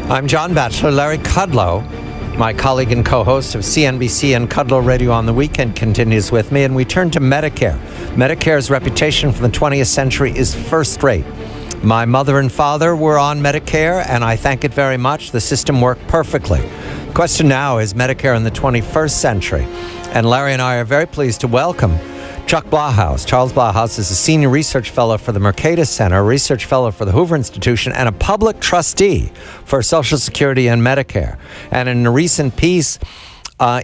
I'm John Batchelor. Larry Kudlow, my colleague and co-host of CNBC and Kudlow Radio on the Weekend, continues with me, and we turn to Medicare. Medicare's reputation for the 20th century is first rate. My mother and father were on Medicare, and I thank it very much. The system worked perfectly. The question now is Medicare in the 21st century. And Larry and I are very pleased to welcome Chuck Blahous. Charles Blahous is a senior research fellow for the Mercatus Center, a research fellow for the Hoover Institution, and a public trustee for Social Security and Medicare. And in a recent piece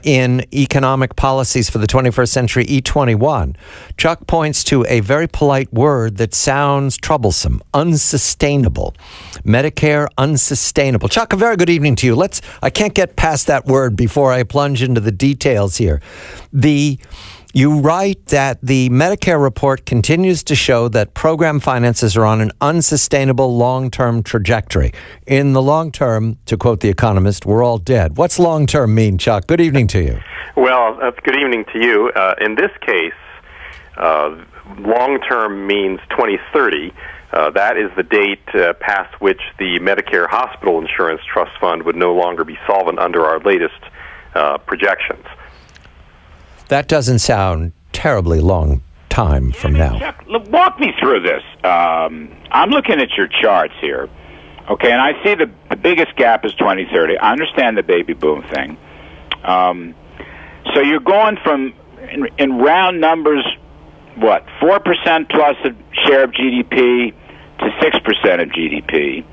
in Economic Policies for the 21st Century, E21, Chuck points to a very polite word that sounds troublesome: unsustainable. Medicare unsustainable. Chuck, a very good evening to you. I can't get past that word before I plunge into the details here. You write that the Medicare report continues to show that program finances are on an unsustainable long-term trajectory. In the long term, to quote The Economist, we're all dead. What's long-term mean, Chuck? Good evening to you. Well, good evening to you. In this case, long-term means 2030. That is the date past which the Medicare Hospital Insurance Trust Fund would no longer be solvent under our latest projections. That doesn't sound terribly long time from now. Chuck, walk me through this. I'm looking at your charts here, okay, and I see the biggest gap is 2030. I understand the baby boom thing. So you're going from, in round numbers, 4% plus a share of GDP to 6% of GDP,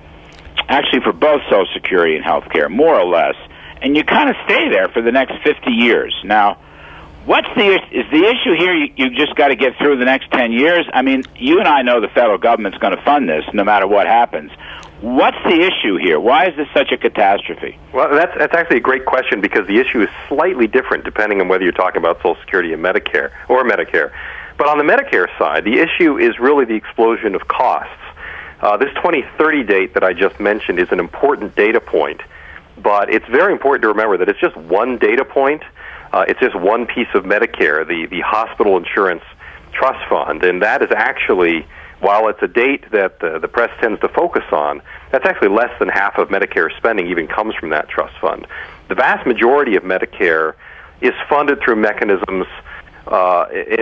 actually for both Social Security and healthcare, more or less, and you kind of stay there for the next 50 years. Now, is the issue here you just got to get through the next 10 years? I mean, you and I know the federal government's going to fund this no matter what happens. What's the issue here? Why is this such a catastrophe? Well, that's actually a great question, because the issue is slightly different depending on whether you're talking about Social Security and Medicare or Medicare. But on the Medicare side, the issue is really the explosion of costs. This 2030 date that I just mentioned is an important data point, but it's very important to remember that it's just one data point. It's just one piece of Medicare, the Hospital Insurance Trust Fund, and that is actually, while it's a date that the press tends to focus on, that's actually less than half of Medicare spending even comes from that trust fund. The vast majority of Medicare is funded through mechanisms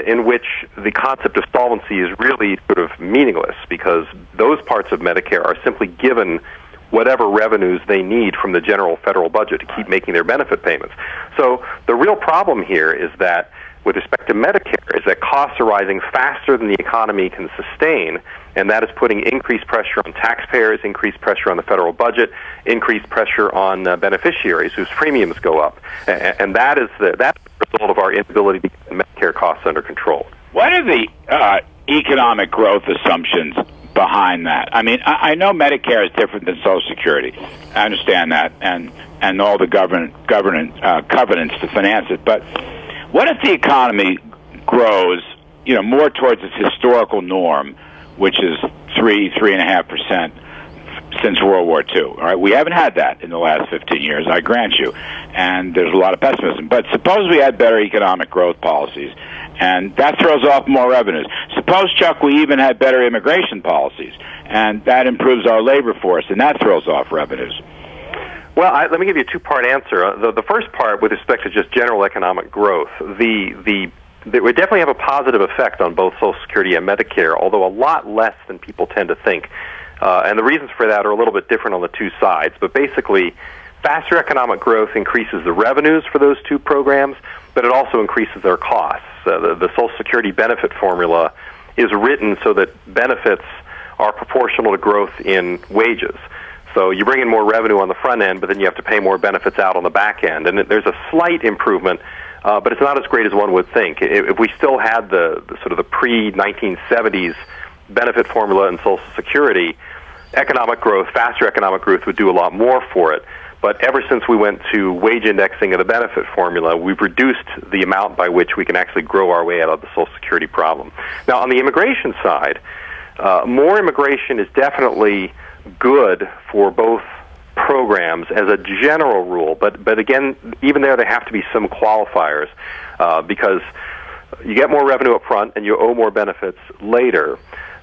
in which the concept of solvency is really sort of meaningless, because those parts of Medicare are simply given whatever revenues they need from the general federal budget to keep making their benefit payments. So the real problem here is that, with respect to Medicare, is that costs are rising faster than the economy can sustain, and that is putting increased pressure on taxpayers, increased pressure on the federal budget, increased pressure on beneficiaries whose premiums go up. And that's the result of our inability to get Medicare costs under control. What are the economic growth assumptions behind that? I mean, I know Medicare is different than Social Security. I understand that, and all the covenants to finance it. But what if the economy grows, more towards its historical norm, which is 3.5% since World War II? All right, we haven't had that in the last 15 years, I grant you, and there's a lot of pessimism. But suppose we had better economic growth policies, and that throws off more revenues. Suppose, Chuck, we even had better immigration policies, and that improves our labor force, and that throws off revenues. Well, let me give you a two-part answer. The first part, with respect to just general economic growth, we definitely have a positive effect on both Social Security and Medicare, although a lot less than people tend to think. And the reasons for that are a little bit different on the two sides. But basically, faster economic growth increases the revenues for those two programs, but it also increases their costs. The Social Security benefit formula is written so that benefits are proportional to growth in wages. So you bring in more revenue on the front end, but then you have to pay more benefits out on the back end. And there's a slight improvement, but it's not as great as one would think. If we still had the sort of the pre-1970s benefit formula in Social Security, faster economic growth would do a lot more for it. But ever since we went to wage indexing of the benefit formula, we've reduced the amount by which we can actually grow our way out of the Social Security problem. Now, on the immigration side, more immigration is definitely good for both programs as a general rule. But again, even there have to be some qualifiers, because you get more revenue up front and you owe more benefits later.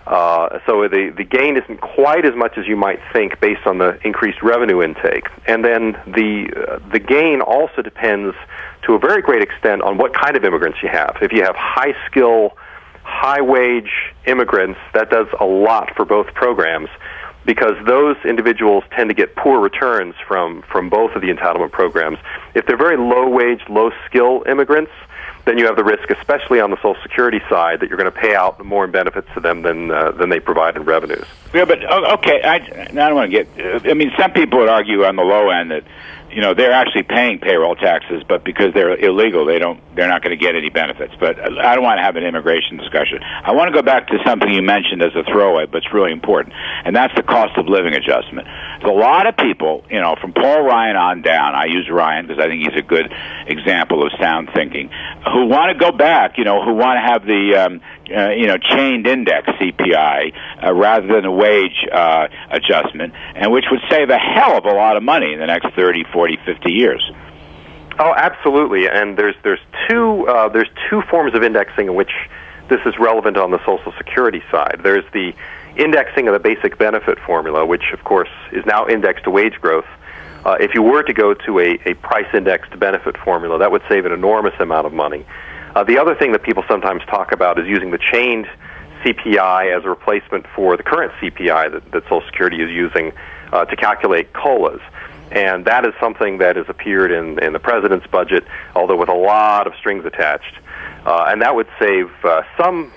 So the gain isn't quite as much as you might think based on the increased revenue intake. And then the gain also depends to a very great extent on what kind of immigrants you have. If you have high-skill, high-wage immigrants, that does a lot for both programs, because those individuals tend to get poor returns from both of the entitlement programs. If they're very low-wage, low-skill immigrants, then you have the risk, especially on the Social Security side, that you're going to pay out more in benefits to them than they provide in revenues. Yeah, but okay, I don't want to get. I mean, some people would argue on the low end that they're actually paying payroll taxes, but because they're illegal, they're not going to get any benefits. But I don't want to have an immigration discussion. I want to go back to something you mentioned as a throwaway, but it's really important, and that's the cost of living adjustment. There's a lot of people, from Paul Ryan on down. I use Ryan because I think he's a good example of sound thinking. Who want to go back? Who want to have the chained index CPI rather than a wage adjustment, and which would save a hell of a lot of money in the next 30, 40, 50 years. Oh, absolutely. And there's two forms of indexing in which this is relevant on the Social Security side. There's the indexing of the basic benefit formula, which of course is now indexed to wage growth. If you were to go to a price-indexed benefit formula, that would save an enormous amount of money. The other thing that people sometimes talk about is using the chained CPI as a replacement for the current CPI that Social Security is using to calculate COLAs. And that is something that has appeared in the president's budget, although with a lot of strings attached. And that would save some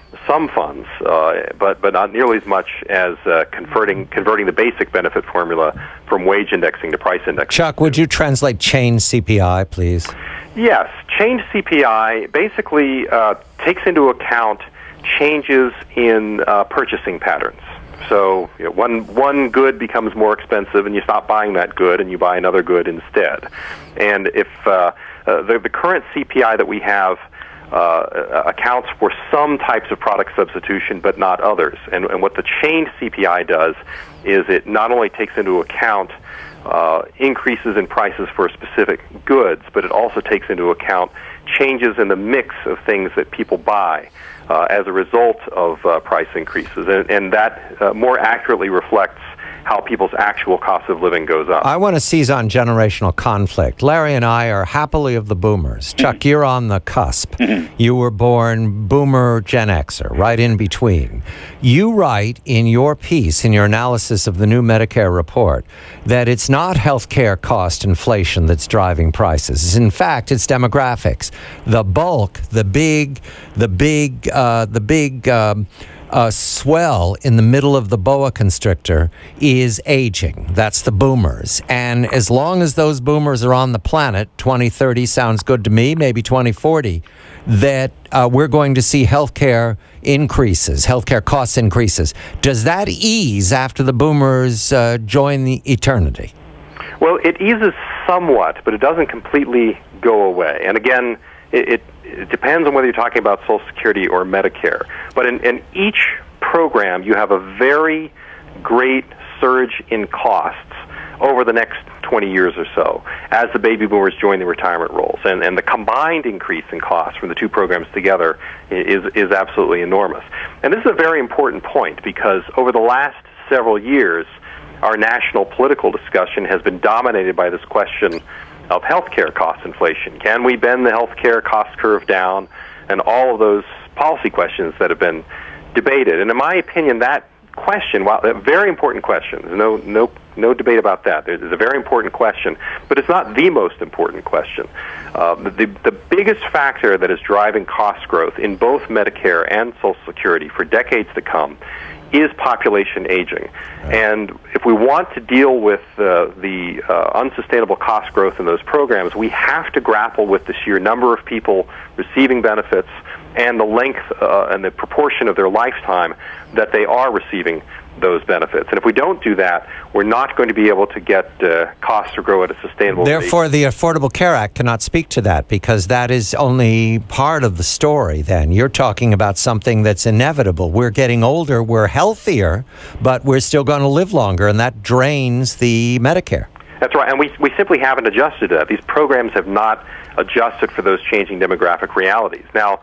funds, but not nearly as much as converting the basic benefit formula from wage indexing to price indexing. Chuck, would you translate chained CPI, please? Yes. Chained CPI basically takes into account changes in purchasing patterns. So one good becomes more expensive, and you stop buying that good, and you buy another good instead. And if the current CPI that we have accounts for some types of product substitution, but not others. And what the chained CPI does is it not only takes into account increases in prices for specific goods, but it also takes into account changes in the mix of things that people buy as a result of price increases. And that more accurately reflects how people's actual cost of living goes up. I want to seize on generational conflict. Larry and I are happily of the boomers. Chuck, you're on the cusp. You were born boomer Gen Xer, right in between. You write in your piece, in your analysis of the new Medicare report, that it's not healthcare cost inflation that's driving prices. In fact, it's demographics. The bulk, the big swell in the middle of the boa constrictor is aging. That's the boomers. And as long as those boomers are on the planet, 2030 sounds good to me, maybe 2040, that we're going to see healthcare cost increases. Does that ease after the boomers join the eternity? Well, it eases somewhat, but it doesn't completely go away. And again, it depends on whether you're talking about Social Security or Medicare. But in each program, you have a very great surge in costs over the next 20 years or so as the baby boomers join the retirement rolls. And the combined increase in costs from the two programs together is absolutely enormous. And this is a very important point because over the last several years, our national political discussion has been dominated by this question of healthcare cost inflation. Can we bend the healthcare cost curve down? And all of those policy questions that have been debated. And in my opinion, that question, while a very important question, there's no debate about that. It's a very important question, but it's not the most important question. The biggest factor that is driving cost growth in both Medicare and Social Security for decades to come is population aging. And if we want to deal with the unsustainable cost growth in those programs, we have to grapple with the sheer number of people receiving benefits and the length and the proportion of their lifetime that they are receiving those benefits. And if we don't do that, we're not going to be able to get costs to grow at a sustainable rate. Therefore, the Affordable Care Act cannot speak to that because that is only part of the story then. You're talking about something that's inevitable. We're getting older, we're healthier, but we're still going to live longer, and that drains the Medicare. That's right, and we simply haven't adjusted to that. These programs have not adjusted for those changing demographic realities. Now,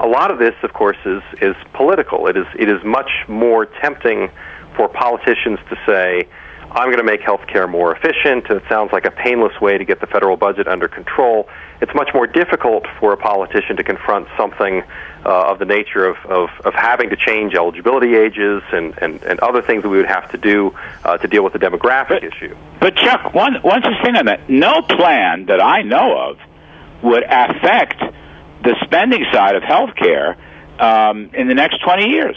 a lot of this, of course, is political. It is much more tempting for politicians to say, I'm going to make health care more efficient. It sounds like a painless way to get the federal budget under control. It's much more difficult for a politician to confront something of the nature of having to change eligibility ages and other things that we would have to do to deal with the demographic issue. But Chuck, one just thing on that. No plan that I know of would affect the spending side of health care in the next 20 years.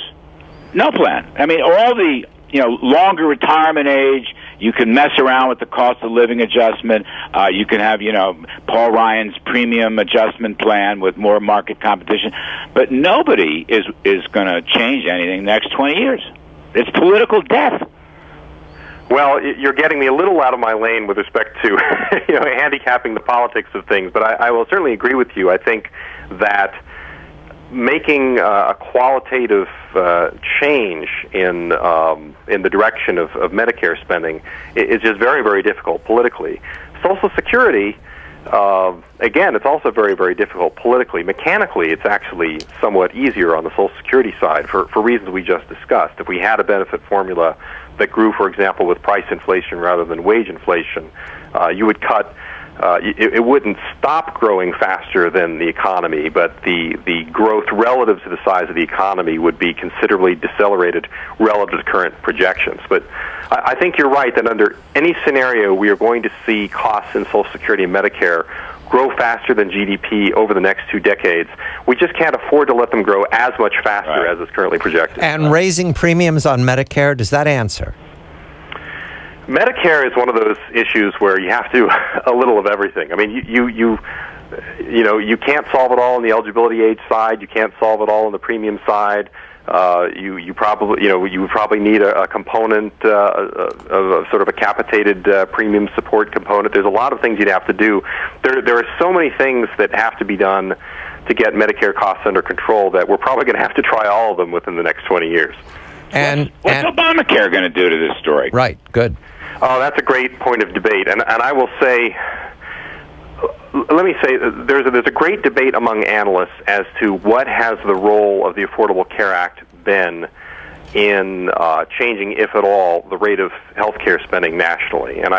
No plan. I mean, all the longer retirement age. You can mess around with the cost of living adjustment. You can have, Paul Ryan's premium adjustment plan with more market competition. But nobody is going to change anything next 20 years. It's political death. Well, you're getting me a little out of my lane with respect to handicapping the politics of things, but I will certainly agree with you. I think that making a qualitative change in the direction of Medicare spending is just very, very difficult politically. Social Security, again, it's also very, very difficult politically. Mechanically, it's actually somewhat easier on the Social Security side for reasons we just discussed. If we had a benefit formula that grew, for example, with price inflation rather than wage inflation, you would cut. It wouldn't stop growing faster than the economy, but the growth relative to the size of the economy would be considerably decelerated relative to current projections. But I think you're right that under any scenario, we are going to see costs in Social Security and Medicare grow faster than GDP over the next 2 decades. We just can't afford to let them grow as much faster as is currently projected. And raising premiums on Medicare, does that answer? Medicare is one of those issues where you have to do a little of everything. I mean, you can't solve it all on the eligibility age side. You can't solve it all on the premium side. You would probably need a component of sort of a capitated premium support component. There's a lot of things you'd have to do. There are so many things that have to be done to get Medicare costs under control that we're probably going to have to try all of them within the next 20 years. What's Obamacare going to do to this story? Right, good. Oh, that's a great point of debate, and I will say, let me say, there's a great debate among analysts as to what has the role of the Affordable Care Act been in changing, if at all, the rate of health care spending nationally. And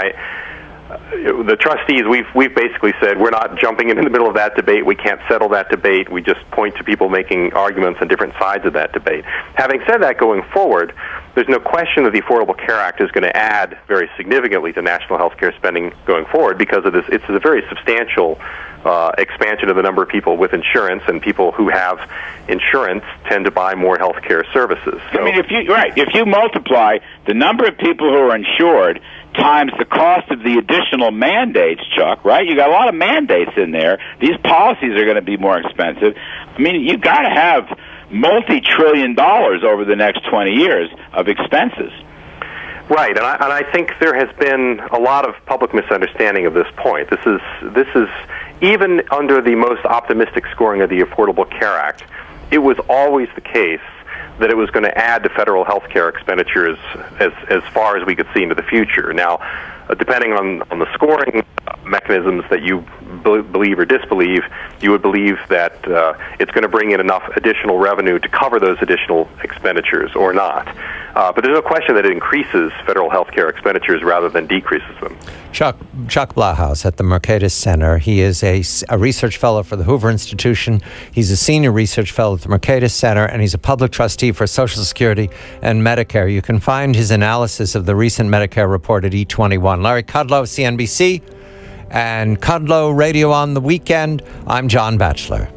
the trustees, we've basically said we're not jumping in the middle of that debate. We can't settle that debate. We just point to people making arguments on different sides of that debate. Having said that, going forward, there's no question that the Affordable Care Act is going to add very significantly to national health care spending going forward because of this. It's a very substantial expansion of the number of people with insurance, and people who have insurance tend to buy more health care services. So, I mean, if you multiply the number of people who are insured times the cost of the additional mandates, Chuck, right? You got a lot of mandates in there. These policies are going to be more expensive. I mean, you got to have multi-trillion dollars over the next 20 years of expenses. Right, and I think there has been a lot of public misunderstanding of this point. This is even under the most optimistic scoring of the Affordable Care Act, it was always the case that it was going to add to federal health care expenditures as far as we could see into the future. Now, depending on the scoring mechanisms that you believe or disbelieve, you would believe that it's going to bring in enough additional revenue to cover those additional expenditures or not. But there's no question that it increases federal health care expenditures rather than decreases them. Chuck Blahous at the Mercatus Center. He is a research fellow for the Hoover Institution. He's a senior research fellow at the Mercatus Center, and he's a public trustee for Social Security and Medicare. You can find his analysis of the recent Medicare report at E21. Larry Kudlow, CNBC, and Kudlow Radio on the Weekend. I'm John Batchelor.